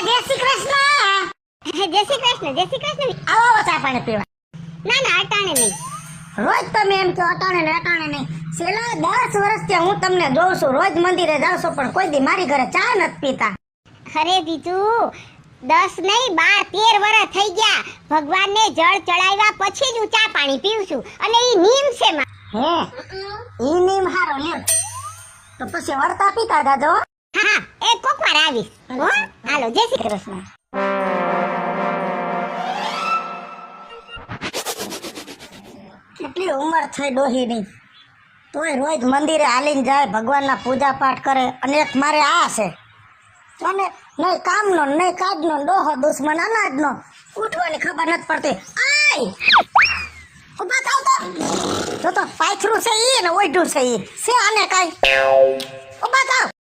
જય શ્રી કૃષ્ણ. જય શ્રી કૃષ્ણ, જય શ્રી કૃષ્ણ. આવો ચા પાણી પીવા. ના ના અટાણે નહીં. રોજ તમે એમ કહો અટાણે ને અટાણે નહીં. છેલ્લા 10 વર્ષથી હું તમને જોઉં છું, રોજ મંદિરે જાવ છો પણ કોઈ દી મારી ઘરે ચા નથી પીતા. અરે જીજુ 10 નહીં 12 13 વર્ષ થઈ ગયા. ભગવાનને જળ ચડાવ્યા પછી જ હું ચા પાણી પીઉં છું અને ઈ નિયમ છે હે ઈ નીમ હારો લ્યો તો પછી વર્તા પીતા જાજો. હા એ કોક વાર આવીશ હો. હાલો જય શ્રી કૃષ્ણ. કેટલી ઉંમર થઈ ડોહીની તોય રોજ મંદિરે હાલીને જાય, ભગવાનના પૂજા પાઠ કરે. અને એક મારે આ છે અને નહીં કામનો નહીં કાજનો ડોહો દુશ્મન અનાજનો, ઉઠવાની ખબર નથી પડતી. આય ઉભા થાવ તો પાયથરું છે ઈ ને ઓઢું છે ઈ છે આને કાઈ. ઉભા થાવ.